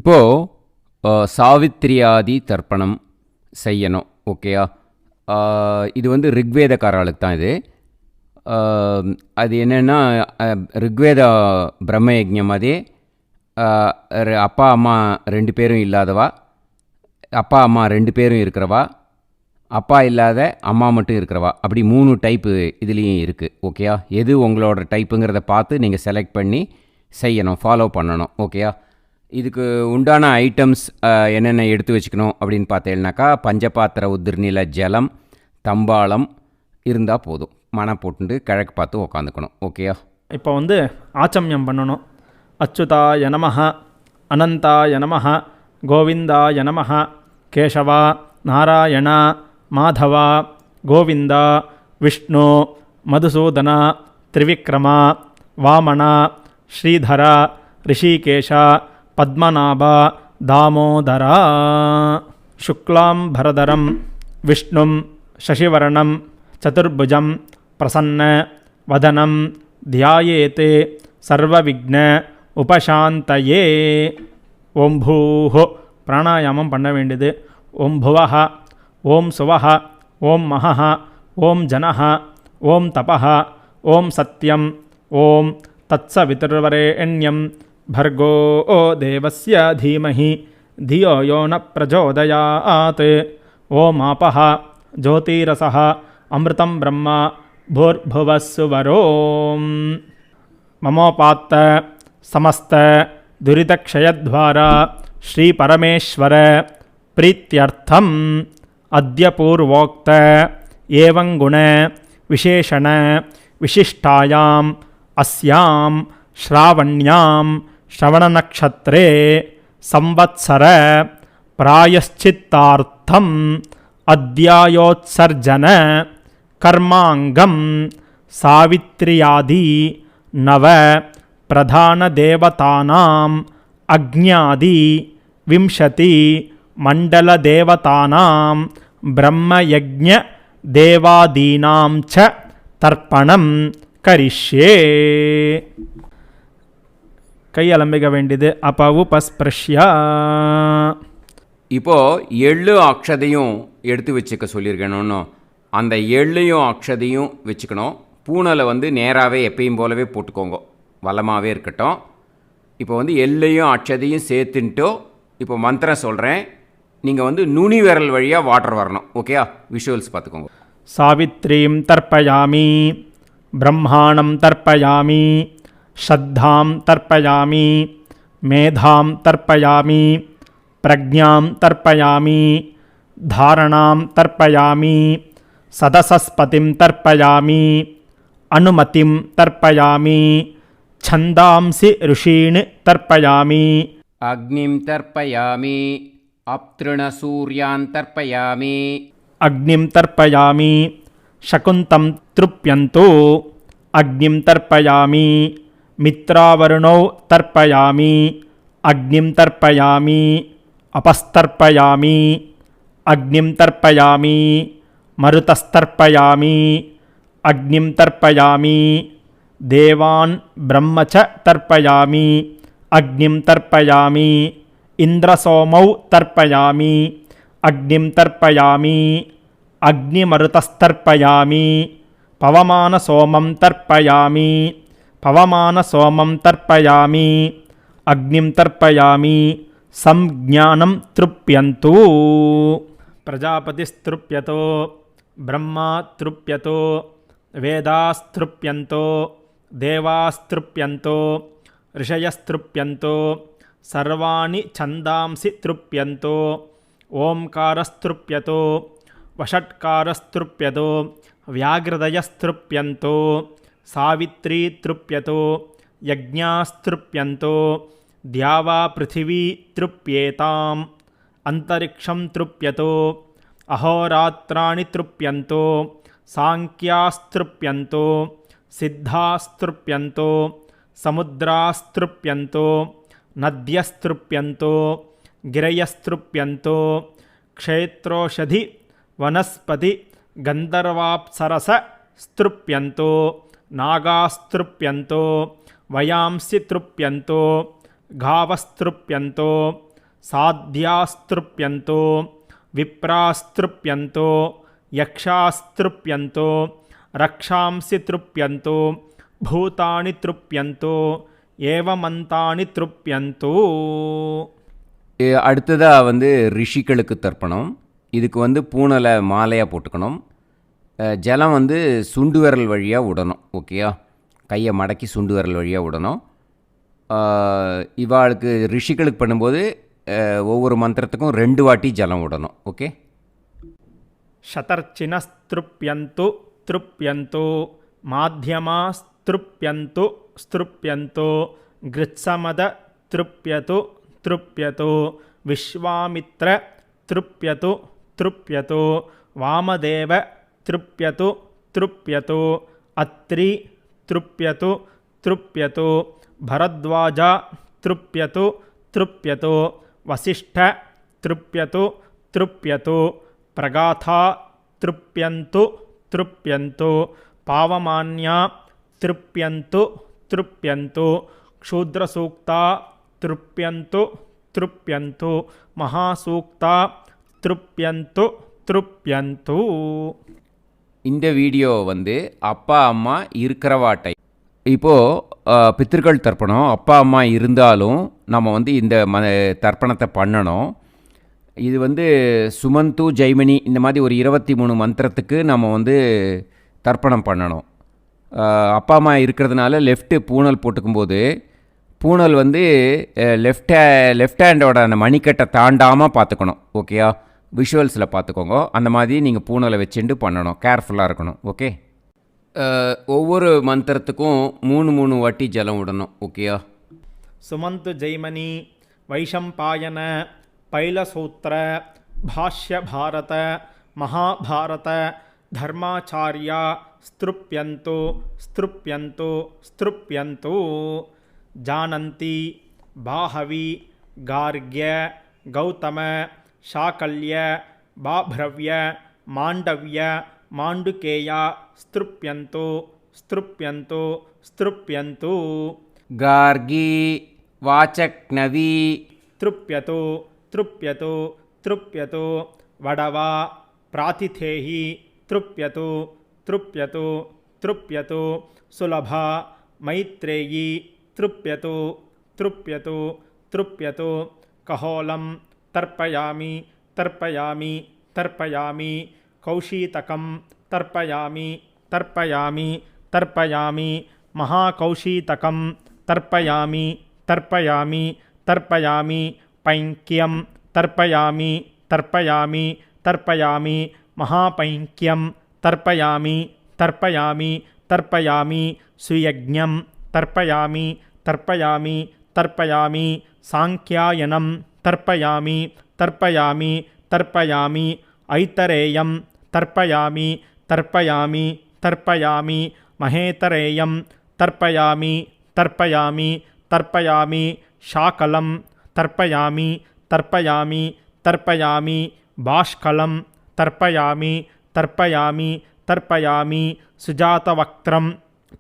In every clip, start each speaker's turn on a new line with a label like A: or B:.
A: இப்போது சாவித்திரியாதி தர்ப்பணம் செய்யணும். ஓகேயா? இது வந்து ரிக்வேதக்காரர்களுக்கு தான் இது. அது என்னென்னா, ரிக்வேத பிரம்மயஜ்ஞம் அதே அப்பா அம்மா 2 பேரும் இல்லாதவா, அப்பா அம்மா 2 பேரும் இருக்கிறவா, அப்பா இல்லாத அம்மா மட்டும் இருக்கிறவா, அப்படி 3 டைப்பு இதுலேயும் இருக்குது. ஓகேயா? எது உங்களோட டைப்புங்கிறத பார்த்து நீங்கள் செலக்ட் பண்ணி செய்யணும், ஃபாலோ பண்ணணும். ஓகேயா? இதுக்கு உண்டான ஐட்டம்ஸ் என்னென்ன எடுத்து வச்சுக்கணும் அப்படின்னு பார்த்தேன்னாக்கா, பஞ்சபாத்திர உதிர்நில ஜலம், தம்பாளம் இருந்தால் போதும். மனை போட்டு கிழக்கு பார்த்து உக்காந்துக்கணும். ஓகேயா?
B: இப்போ வந்து ஆச்சமியம் பண்ணணும். அச்சுதாய நமஹ, அனந்தாய நமஹ, கோவிந்தாய நமஹ, கேசவா, நாராயண, மாதவா, கோவிந்தா, விஷ்ணு, மதுசூதன, திரிவிக்ரம, வாமன, ஸ்ரீதர, ரிஷிகேஷ, பத்மநாப, தாமோதர. சுக்லாம்பரதரம் விஷ்ணும் சசிவர்ணம் சதுர்புஜம் பிரசன்ன வதனம் தியாயேத் சர்வவிக்ன உபசாந்தயே. ஓம் பூஹ் பிராணாயாமம் பண்ண வேண்டியது. ஓம் புவஹ, ஓம் சுவஹ, ஓம் மஹஹ, ஓம் ஜனஹ, ஓம் தபஹ, ஓம் சத்யம், ஓம் தத்சவிதுர்வரேண்யம் भर्गो देवस्य धीमहि धियो यो न प्रचोदयात्. ओमापः ज्योतिरसः अमृतं ब्रह्म भूर्भुवस्सुवरों. ममोपात्त समस्त दुरितक्षयद्वारा श्रीपरमेश्वर प्रीत्यर्थम् अद्य पूर्वोक्त एवं गुण विशेषण विशिष्टायाम् अस्यां श्रावण्यां श्रवणनक्षत्रे संवत्सर प्रायश्चित्तार्थम् अद्यायोत्सर्जन कर्मांगं सावित्र्यादि नव प्रधानदेवतानाम् अग्न्यादि 20 मण्डलदेवतानां ब्रह्मयज्ञ देवादीनां च तर्पणं करिष्ये. கையலம்பிக்க வேண்டியது. அபவுபஸ்பிருஷ்யா.
A: இப்போது எள்ளு அக்ஷதையும் எடுத்து வச்சுக்க சொல்லியிருக்கணும்னு, அந்த எள்ளையும் அக்ஷதையும் வச்சுக்கணும். பூனலை வந்து நேராகவே எப்பயும் போலவே போட்டுக்கோங்க, வளமாகவே இருக்கட்டும். இப்போ வந்து எள்ளையும் அக்ஷதையும் சேர்த்துன்ட்டோ இப்போ மந்திரம் சொல்கிறேன். நீங்கள் வந்து நுனி விரல் வழியாக வாட்டர் வரணும். ஓகேயா? விஷுவல்ஸ் பார்த்துக்கோங்க.
B: சாவித்ரீம் தர்ப்பயாமி, பிரம்மாணம் தர்ப்பயாமி, श्रद्धां तर्पयामि, मेधां तर्पयामि, प्रज्ञां तर्पयामि, धारणां तर्पयामि, सदसस्पतिं तर्पयामि, अनुमतिं तर्पयामि, छन्दांसि ऋषीन् तर्पयामि,
A: अग्निं तर्पयामि, अप्तृणसूर्यान् तर्पयामि,
B: अग्निं तर्पयामि, शकुन्तं तृप्यन्तु, अग्निं तर्पयामि, मित्रावरुणौ तर्पयामि, अग्निं तर्पयामि, अपस्तर्पयामि, अग्निं तर्पयामि, मरुतस्तर्पयामि, अग्निं तर्पयामि, देवान् ब्रह्म च तर्पयामि, अग्निं तर्पयामि, इन्द्रसोमौ तर्पयामि, अग्निं तर्पयामि, अग्निमरुतस्तर्पयामि, पवमानसोमं तर्पयामि, पवमानसोमं तर्पयामि, अग्निं तर्पयामि, संज्ञानं तृप्यन्तु. प्रजापतिस्तृप्यतो, ब्रह्मा तृप्यतो, वेदास्तृप्यन्तो, देवास्तृप्यन्तो, ऋषयस्तृप्यन्तो, सर्वाणि छन्दांसि तृप्यन्तो, ओंकारस्तृप्यतो, वषट्कारस्तृप्यतो, व्याघ्रदयस्तृप्यन्तो, सावित्री तृप्यतो, यज्ञास्तृप्यन्तो, द्यावा पृथिवी तृप्येताम्, अंतरिक्षं तृप्यतो, अहोरात्राणि तृप्यन्तो, सांख्यास्तृप्यन्तो, सिद्धास्तृप्यन्तो, समुद्रास्तृप्यन्तो, नद्यस्तृप्यन्तो, गिरयस्तृप्यन्तो, क्षेत्रोषधि वनस्पति गंधर्वाप्सरस स्तृप्यन्तो, नागास्तृप्यन्तो, वयांसि तृप्यन्तो, गावस्तृप्यन्तो, साध्यास्तृप्यन्तो विप्रास्तृप्यन्तो यक्षास्तृप्यन्तो रक्षांसि तृप्यन्तो भूतानि तृप्यन्तो ஏவமந்தானி த்ருப்யந்தோ.
A: அடுத்ததாக வந்து ரிஷிகளுக்கு தர்ப்பணம். இதுக்கு வந்து பூனலை மாலையாக போட்டுக்கணும். ஜலம் வந்து சுண்டு விரல் வழியாக விடணும். ஓகேயா, கையை மடக்கி சுண்டு விரல் வழியாக விடணும். இவாளுக்கு ரிஷிகளுக்கு பண்ணும்போது ஒவ்வொரு மந்திரத்துக்கும் 2 வாட்டி ஜலம் விடணும். ஓகே.
B: शतर्चिनस्तृप्यन्तु तृप्यन्तो माध्यमास्तृप्यन्तु स्तृप्यन्तो गृत्समद तृप्यतु तृप्यतो विश्वामित्र तृप्यतु तृप्यतो वामदेव तृप्यतु तृप्यतो अत्रि तृप्यतु तृप्यतो भरद्वाज तृप्यतु तृप्यतो वसिष्ठ तृप्यतु तृप्यतो प्रगाथा तृप्यन्तु तृप्यन्तो पावमान्या तृप्यन्तु तृप्यन्तो क्षूद्रसूक्ता तृप्यन्तु तृप्यन्तु महासूक्ता तृप्यन्तु तृप्यन्तु.
A: இந்த வீடியோ வந்து அப்பா அம்மா இருக்கிறவாட்டை. இப்போது பித்திருக்கள் தர்ப்பணம் அப்பா அம்மா இருந்தாலும் நம்ம வந்து இந்த தர்ப்பணத்தை பண்ணணும். இது வந்து சுமந்து ஜெய்மினி இந்த மாதிரி ஒரு 23 மந்திரத்துக்கு நம்ம வந்து தர்ப்பணம் பண்ணணும். அப்பா அம்மா இருக்கிறதுனால லெஃப்ட்டு பூனல் போட்டுக்கும்போது பூனல் வந்து லெஃப்ட் ஹேண்டோட அந்த மணிக்கட்டை தாண்டாமல் பார்த்துக்கணும். ஓகேயா, விஷுவல்ஸில் பார்த்துக்கோங்க. அந்த மாதிரி நீங்கள் பூனலை வச்சுட்டு பண்ணணும். கேர்ஃபுல்லாக இருக்கணும். ஓகே. ஒவ்வொரு மந்திரத்துக்கும் 3 வாட்டி ஜலம் விடணும். ஓகேயா.
B: சுமந்து ஜெய்மனி வைஷம்பாயன பைலசூத்திர பாஷ்ய பாரத மகாபாரத धर्माचार्या स्तृप्यन्तो स्तृप्यन्तो स्तृप्यन्तो. जानन्ति बाहवी गार्ग्य गौतम शाकल्य बाभ्रव्य माण्डव्य माण्डुकेया स्तृप्यन्तो स्तृप्यन्तो स्तृप्यन्तो.
A: गार्गी वाचक्नवी
B: तृप्यतो तृप्यतो तृप्यतो. वडवा प्रातिथेहि तृप्यतो तृप्यतो तृप्यतो. सुलभा मैत्रेयी तृप्यतो तृप्यतो तृप्यतो. कहोलं तर्पयामि तर्पयामि तर्पयामि. कौशीतकं तर्पयामि तर्पयामि तर्पयामि. महाकौशीतकं तर्पयामि तर्पयामि तर्पयामि. पैङ्क्यं तर्पयामि तर्पयामि तर्पयामि. महापैङ्क्यं तर्पयामि तर्पयामि तर्पयामि. सुयज्ञं तर्पयामि तर्पयामि तर्पयामि. साङ्ख्यायनं तर्पयामि तर्पयामि तर्पयामि. ऐतरेयं तर्पयामि तर्पयामि तर्पयामि. महेतरेयं तर्पयामि तर्पयामि तर्पयामि. शाकलं तर्पयामि तर्पयामि तर्पयामि. बाष्कलं तर्पयामि तर्पयामि तर्पयामि. सुजातवक्त्रं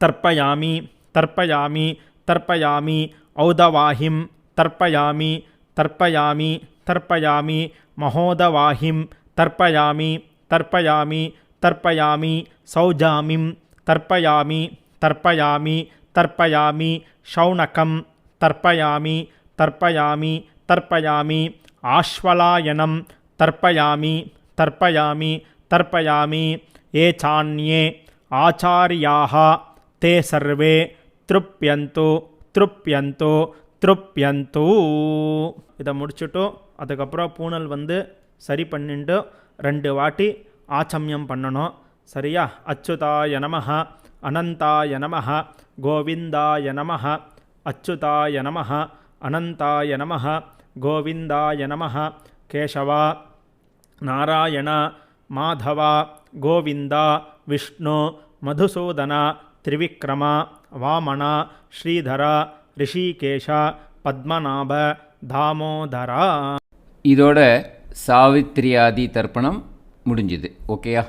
B: तर्पयामि तर्पयामि तर्पयामि. औदवाहिं तर्पयामि तर्पयामि तर्पयामि. महोदवाहिं तर्पयामि तर्पयामि तर्पयामि. सौजामिं तर्पयामि तर्पयामि तर्पयामि. शौनकं तर्पयामि तर्पयामि तर्पयामि. आश्वलायनं तर्पयामि तर्पयामि तर्पयामि. ये चान्ये आचार्याः ते सर्वे तृप्यन्तु तृप्यन्तु तृप्यन्तु. இதை முடிச்சுட்டு அதுக்கப்புறம் பூனல் வந்து சரி பண்ணிட்டு 2 வாட்டி ஆச்சமியம் பண்ணணும். சரியா? அச்சுதாய நமஹ அனந்தாய நமஹ கோவிந்தாய நமஹ. அச்சுதாய நமஹ அனந்தாய நமஹ கோவிந்தாய நமஹ. கேசவ நாராயண மாதவ கோவிந்த விஷ்ணு மதுசூதன திரிவிக்ரம வாமன ஸ்ரீதர ரிஷிகேஷ பத்மநாப தாமோதரா.
A: இதோட சாவித்ரியாதி தர்ப்பணம் முடிஞ்சுது. ஓகேயா?